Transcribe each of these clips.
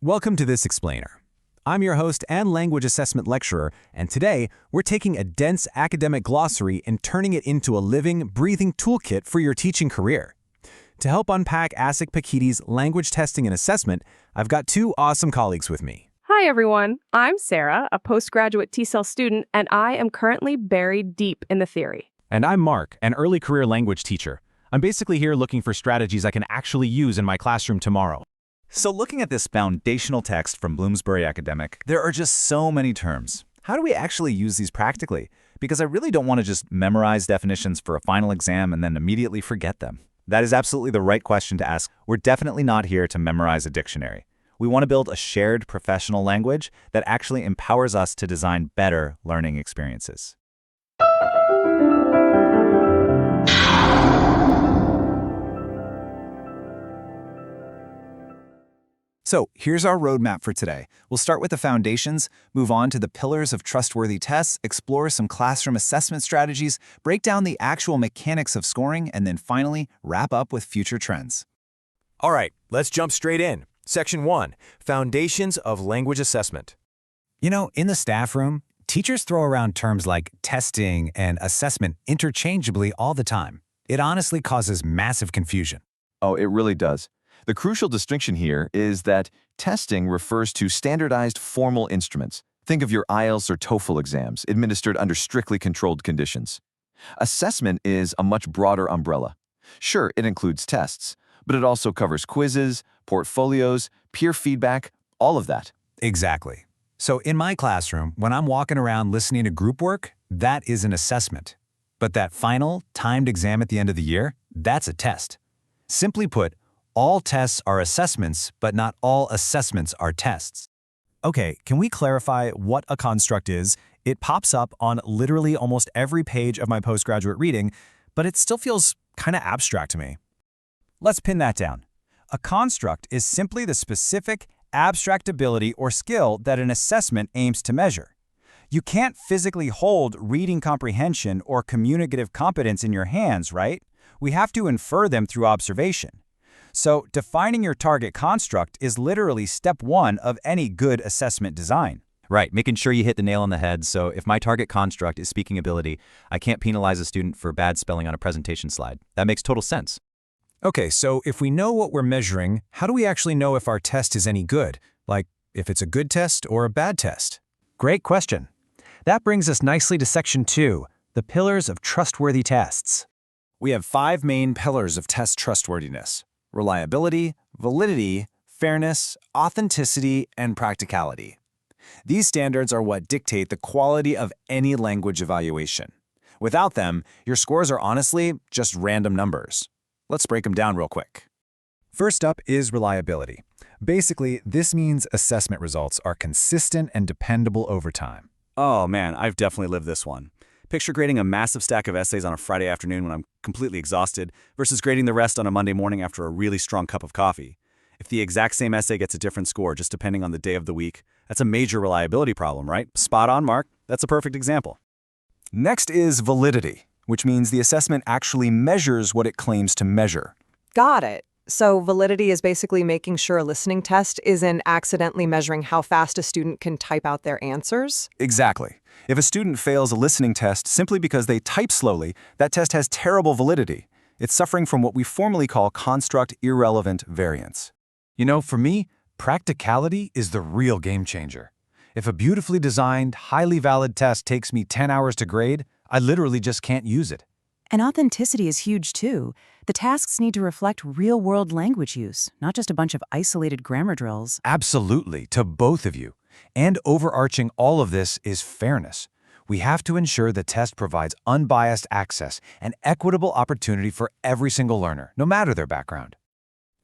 Welcome to This Explainer. I'm your host and language assessment lecturer, and today we're taking a dense academic glossary and turning it into a living, breathing toolkit for your teaching career. To help unpack ASIC Pakidi's language testing and assessment, I've got two awesome colleagues with me. Hi, everyone. I'm Sarah, a postgraduate T-cell student, and I am currently buried deep in the theory. And I'm Mark, an early career language teacher. I'm basically here looking for strategies I can actually use in my classroom tomorrow. So looking at this foundational text from Bloomsbury Academic, there are just so many terms. How do we actually use these practically? Because I really don't want to just memorize definitions for a final exam and then immediately forget them. That is absolutely the right question to ask. We're definitely not here to memorize a dictionary. We want to build a shared professional language that actually empowers us to design better learning experiences. So here's our roadmap for today. We'll start with the foundations, move on to the pillars of trustworthy tests, explore some classroom assessment strategies, break down the actual mechanics of scoring, and then finally wrap up with future trends. All right, let's jump straight in. Section 1, Foundations of Language Assessment. You know, in the staff room, teachers throw around terms like testing and assessment interchangeably all the time. It honestly causes massive confusion. Oh, it really does. The crucial distinction here is that testing refers to standardized formal instruments. Think of your IELTS or TOEFL exams, administered under strictly controlled conditions. Assessment is a much broader umbrella. Sure, it includes tests, but it also covers quizzes, portfolios, peer feedback, all of that. Exactly. So in my classroom, when I'm walking around listening to group work, that is an assessment. But that final, timed exam at the end of the year, that's a test. Simply put, all tests are assessments, but not all assessments are tests. Okay, can we clarify what a construct is? It pops up on literally almost every page of my postgraduate reading, but it still feels kind of abstract to me. Let's pin that down. A construct is simply the specific, abstract ability or skill that an assessment aims to measure. You can't physically hold reading comprehension or communicative competence in your hands, right? We have to infer them through observation. So, defining your target construct is literally step one of any good assessment design. Right, making sure you hit the nail on the head. So if my target construct is speaking ability, I can't penalize a student for bad spelling on a presentation slide. That makes total sense. Okay, so if we know what we're measuring, how do we actually know if our test is any good? Like, if it's a good test or a bad test? Great question. That brings us nicely to Section 2, the pillars of trustworthy tests. We have 5 main pillars of test trustworthiness: reliability, validity, fairness, authenticity, and practicality. These standards are what dictate the quality of any language evaluation. Without them, your scores are honestly just random numbers. Let's break them down real quick. First up is reliability. Basically, this means assessment results are consistent and dependable over time. Oh man, I've definitely lived this one. Picture grading a massive stack of essays on a Friday afternoon when I'm completely exhausted versus grading the rest on a Monday morning after a really strong cup of coffee. If the exact same essay gets a different score just depending on the day of the week, that's a major reliability problem, right? Spot on, Mark. That's a perfect example. Next is validity, which means the assessment actually measures what it claims to measure. Got it. So validity is basically making sure a listening test isn't accidentally measuring how fast a student can type out their answers? Exactly. If a student fails a listening test simply because they type slowly, that test has terrible validity. It's suffering from what we formally call construct-irrelevant variance. You know, for me, practicality is the real game changer. If a beautifully designed, highly valid test takes me 10 hours to grade, I literally just can't use it. And authenticity is huge, too. The tasks need to reflect real-world language use, not just a bunch of isolated grammar drills. Absolutely, to both of you. And overarching all of this is fairness. We have to ensure the test provides unbiased access and equitable opportunity for every single learner, no matter their background.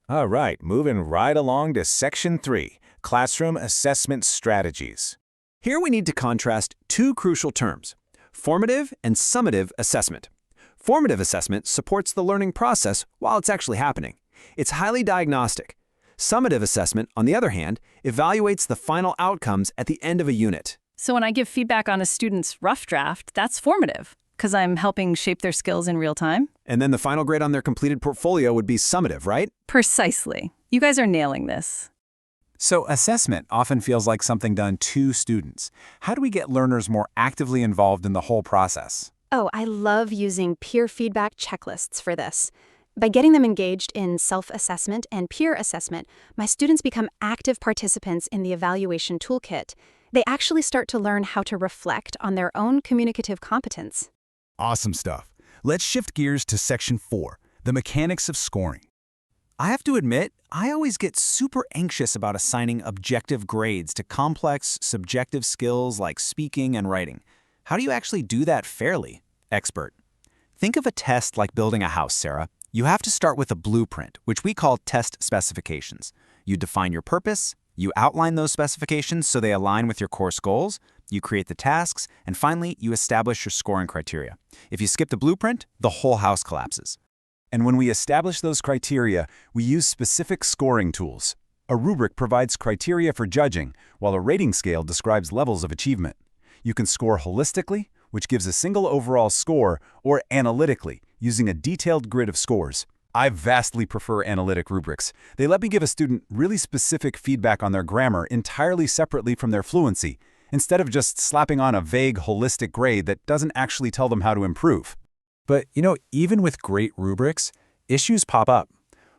All right, moving right along to Section 3, Classroom Assessment Strategies. Here we need to contrast two crucial terms: formative and summative assessment. Formative assessment supports the learning process while it's actually happening. It's highly diagnostic. Summative assessment, on the other hand, evaluates the final outcomes at the end of a unit. So when I give feedback on a student's rough draft, that's formative, because I'm helping shape their skills in real time. And then the final grade on their completed portfolio would be summative, right? Precisely. You guys are nailing this. So assessment often feels like something done to students. How do we get learners more actively involved in the whole process? Oh, I love using peer feedback checklists for this. By getting them engaged in self-assessment and peer assessment, my students become active participants in the evaluation toolkit. They actually start to learn how to reflect on their own communicative competence. Awesome stuff. Let's shift gears to Section 4, the mechanics of scoring. I have to admit, I always get super anxious about assigning objective grades to complex, subjective skills like speaking and writing. How do you actually do that fairly? Expert. Think of a test like building a house, Sarah. You have to start with a blueprint, which we call test specifications. You define your purpose, you outline those specifications so they align with your course goals, you create the tasks, and finally, you establish your scoring criteria. If you skip the blueprint, the whole house collapses. And when we establish those criteria, we use specific scoring tools. A rubric provides criteria for judging, while a rating scale describes levels of achievement. You can score holistically, which gives a single overall score, or analytically, using a detailed grid of scores. I vastly prefer analytic rubrics. They let me give a student really specific feedback on their grammar entirely separately from their fluency, instead of just slapping on a vague, holistic grade that doesn't actually tell them how to improve. But, even with great rubrics, issues pop up.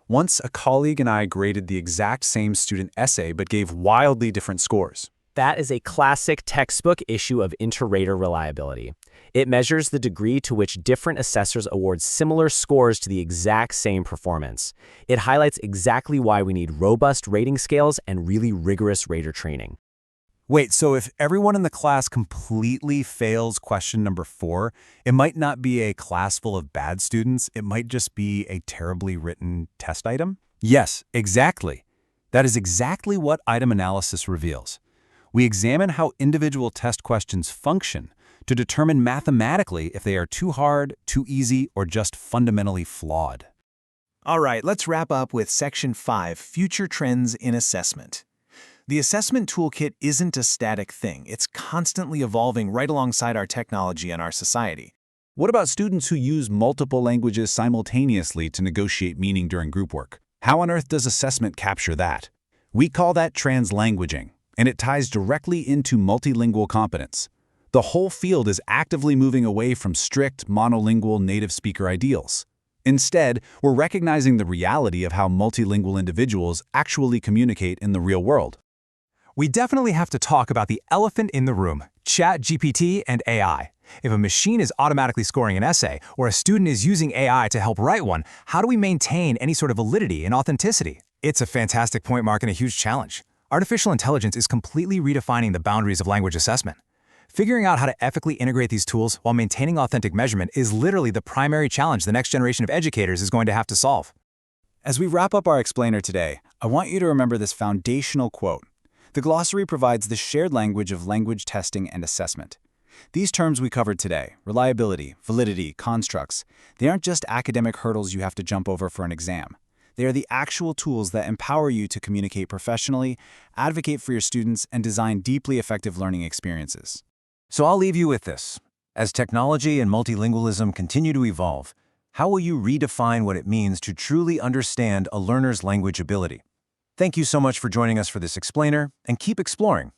Once, a colleague and I graded the exact same student essay but gave wildly different scores. That is a classic textbook issue of inter-rater reliability. It measures the degree to which different assessors award similar scores to the exact same performance. It highlights exactly why we need robust rating scales and really rigorous rater training. Wait, so if everyone in the class completely fails question number 4, it might not be a class full of bad students, it might just be a terribly written test item? Yes, exactly. That is exactly what item analysis reveals. We examine how individual test questions function to determine mathematically if they are too hard, too easy, or just fundamentally flawed. All right, let's wrap up with Section 5, Future Trends in Assessment. The assessment toolkit isn't a static thing. It's constantly evolving right alongside our technology and our society. What about students who use multiple languages simultaneously to negotiate meaning during group work? How on earth does assessment capture that? We call that translanguaging, and it ties directly into multilingual competence. The whole field is actively moving away from strict monolingual native speaker ideals. Instead, we're recognizing the reality of how multilingual individuals actually communicate in the real world. We definitely have to talk about the elephant in the room, ChatGPT and AI. If a machine is automatically scoring an essay, or a student is using AI to help write one, how do we maintain any sort of validity and authenticity? It's a fantastic point, Mark, and a huge challenge. Artificial intelligence is completely redefining the boundaries of language assessment. Figuring out how to ethically integrate these tools while maintaining authentic measurement is literally the primary challenge the next generation of educators is going to have to solve. As we wrap up our explainer today, I want you to remember this foundational quote. The glossary provides the shared language of language testing and assessment. These terms we covered today, reliability, validity, constructs, they aren't just academic hurdles you have to jump over for an exam. They are the actual tools that empower you to communicate professionally, advocate for your students, and design deeply effective learning experiences. So I'll leave you with this. As technology and multilingualism continue to evolve, how will you redefine what it means to truly understand a learner's language ability? Thank you so much for joining us for this explainer, and keep exploring.